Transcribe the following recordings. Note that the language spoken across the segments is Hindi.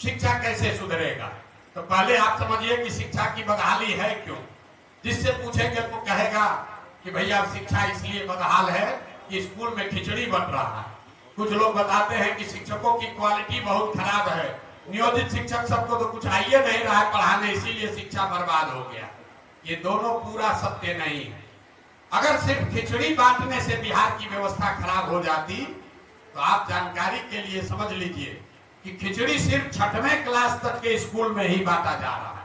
शिक्षा कैसे सुधरेगा? तो पहले आप समझिए कि शिक्षा की बदहाली है क्यों। जिससे पूछेंगे तो कहेगा कि भैया शिक्षा इसलिए बदहाल है कि स्कूल में खिचड़ी बन रहा है। कुछ लोग बताते हैं कि शिक्षकों की क्वालिटी बहुत खराब है, नियोजित शिक्षक सबको तो कुछ आइए नहीं रहा है पढ़ाने, इसीलिए शिक्षा बर्बाद हो गया। ये दोनों पूरा सत्य नहीं है। अगर सिर्फ खिचड़ी बांटने से बिहार की व्यवस्था खराब हो जाती तो आप जानकारी के लिए समझ लीजिए कि खिचड़ी सिर्फ 6वीं क्लास तक के स्कूल में ही बांटा जा रहा है।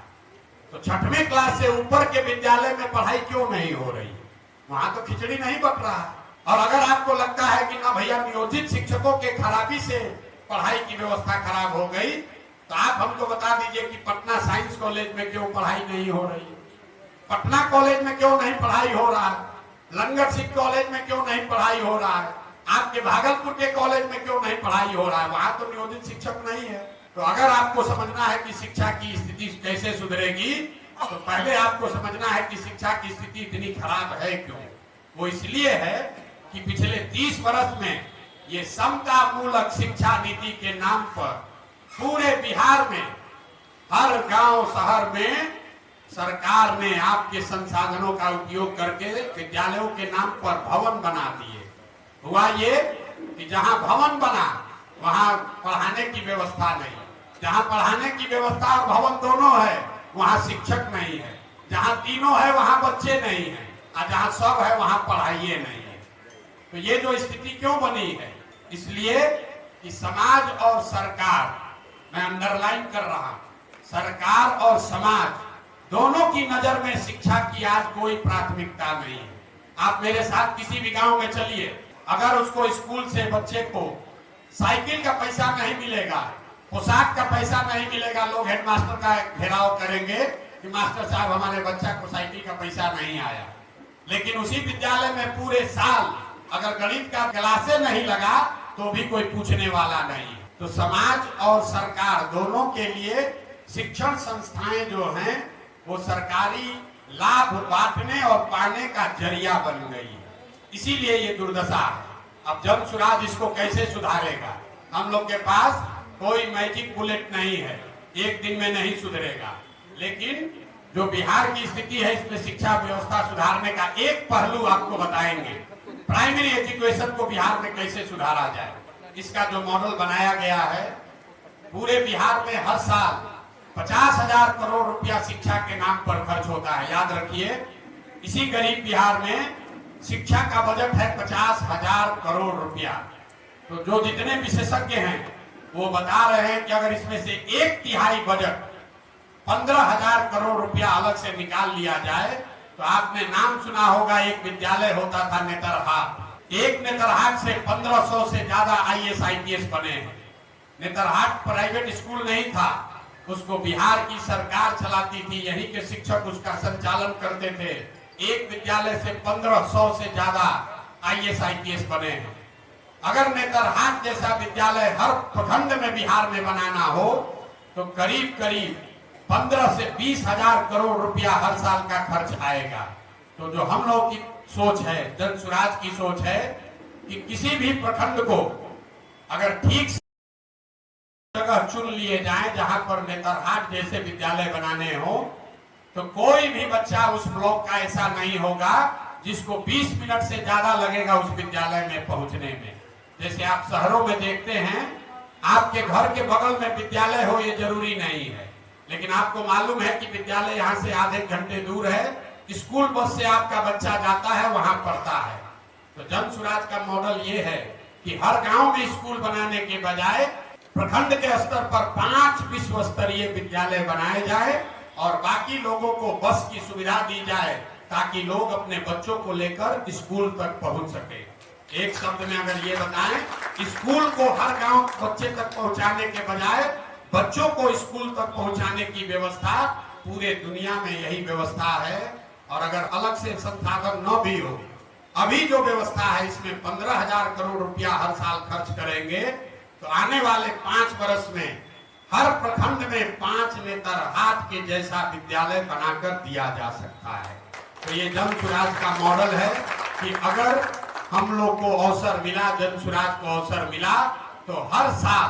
तो 6वीं क्लास से ऊपर के विद्यालय में पढ़ाई क्यों नहीं हो रही? वहां तो खिचड़ी नहीं बट रहा है। और अगर आपको लगता है कि ना भैया नियोजित शिक्षकों के खराबी से पढ़ाई की व्यवस्था खराब हो गई, तो आप हमको बता दीजिए कि पटना साइंस कॉलेज में क्यों पढ़ाई नहीं हो रही, पटना कॉलेज में क्यों नहीं पढ़ाई हो रहा है, लंगर सिंह कॉलेज में क्यों नहीं पढ़ाई हो रहा है, आपके भागलपुर के कॉलेज में क्यों नहीं पढ़ाई हो रहा है? वहां तो नियोजित शिक्षक नहीं है। तो अगर आपको समझना है कि शिक्षा की स्थिति कैसे सुधरेगी, तो पहले आपको समझना है कि शिक्षा की स्थिति इतनी खराब है क्यों। वो इसलिए है कि पिछले 30 वर्ष में ये समता मूलक शिक्षा नीति के नाम पर पूरे बिहार में हर गांव शहर में सरकार ने आपके संसाधनों का उपयोग करके विद्यालयों के नाम पर भवन बना दिए। हुआ ये कि जहां भवन बना वहां पढ़ाने की व्यवस्था नहीं, जहां पढ़ाने की व्यवस्था और भवन दोनों है वहां शिक्षक नहीं है, जहां तीनों है वहां बच्चे नहीं है, और जहां सब है वहां पढ़ाइए नहीं है। तो ये जो स्थिति क्यों बनी है? इसलिए कि समाज और सरकार, मैं अंडरलाइन कर रहा हूं, सरकार और समाज दोनों की नजर में शिक्षा की आज कोई प्राथमिकता नहीं है। आप मेरे साथ किसी भी गांव में चलिए, अगर उसको स्कूल से बच्चे को साइकिल का पैसा नहीं मिलेगा, पोशाक का पैसा नहीं मिलेगा, लोग हेडमास्टर का घेराव करेंगे कि मास्टर साहब हमारे बच्चा को साइकिल का पैसा नहीं आया। लेकिन उसी विद्यालय में पूरे साल अगर गणित का क्लासे नहीं लगा तो भी कोई पूछने वाला नहीं। तो समाज और सरकार दोनों के लिए शिक्षण संस्थाएं जो हैं वो सरकारी लाभ बांटने और पाने का जरिया बन गई है। इसीलिए ये दुर्दशा है। अब जन सुराज इसको कैसे सुधारेगा? हम लोग के पास कोई मैजिक बुलेट नहीं है, एक दिन में नहीं सुधरेगा। लेकिन जो बिहार की स्थिति है इसमें शिक्षा व्यवस्था सुधारने का एक पहलू आपको बताएंगे। प्राइमरी एजुकेशन को बिहार में कैसे सुधारा जाए, इसका जो मॉडल बनाया गया है, पूरे बिहार में हर साल 50,000 करोड़ रुपया शिक्षा के नाम पर खर्च होता है। याद रखिए, इसी गरीब बिहार में शिक्षा का बजट है 50,000 करोड़ रुपया। तो जो जितने विशेषज्ञ हैं वो बता रहे हैं कि अगर इसमें से 1/3 बजट 15,000 करोड़ रुपया अलग से निकाल लिया जाए, तो आपने नाम सुना होगा, एक विद्यालय होता था नेतरहाट। एक नेतरहाट से 1500 से ज्यादा IAS IPS बने हैं। नेतरहाट प्राइवेट स्कूल नहीं था, उसको बिहार की सरकार चलाती थी, यहीं के शिक्षक उसका संचालन करते थे। एक विद्यालय से 1500 से ज्यादा IAS IPS बने हैं। अगर नेतरहाट जैसा विद्यालय हर प्रखंड में बिहार में बनाना हो तो करीब करीब 15 से 20,000 करोड़ रुपया हर साल का खर्च आएगा। तो जो हम लोग की सोच है, जन सुराज की सोच है कि किसी भी प्रखंड को अगर ठीक जगह चुन लिए जाए जहां पर नेतरहाट जैसे विद्यालय बनाने हो, तो कोई भी बच्चा उस ब्लॉक का ऐसा नहीं होगा जिसको 20 मिनट से ज्यादा लगेगा उस विद्यालय में पहुंचने में। जैसे आप शहरों में देखते हैं, आपके घर के बगल में विद्यालय हो ये जरूरी नहीं है, लेकिन आपको मालूम है कि विद्यालय यहाँ से आधे घंटे दूर है, स्कूल बस से आपका बच्चा जाता है, वहां पढ़ता है। तो जन सुराज का मॉडल ये है कि हर गांव में स्कूल बनाने के बजाय प्रखंड के स्तर पर 5 विश्व स्तरीय विद्यालय बनाए जाए और बाकी लोगों को बस की सुविधा दी जाए ताकि लोग अपने बच्चों को लेकर स्कूल तक पहुंच सके। एक शब्द में अगर ये बताएं, स्कूल को हर गांव बच्चे तक पहुंचाने के बजाय बच्चों को स्कूल तक पहुंचाने की व्यवस्था पूरे दुनिया में यही व्यवस्था है। और अगर अलग से संसाधन न भी हो, अभी जो व्यवस्था है इसमें 15,000 करोड़ रुपया हर साल खर्च करेंगे तो आने वाले 5 वर्ष में हर प्रखंड में 5 नेतरहाट के जैसा विद्यालय बनाकर दिया जा सकता है। तो ये जन सुराज का मॉडल है कि अगर हम लोग को अवसर मिला, जन सुराज को अवसर मिला, तो हर साल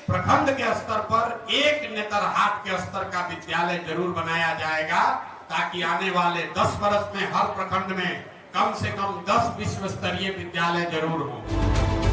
प्रखंड के स्तर पर एक नेतरहाट के स्तर का विद्यालय जरूर बनाया जाएगा, ताकि आने वाले 10 वर्ष में हर प्रखंड में कम से कम 10 विश्व स्तरीय विद्यालय जरूर हो।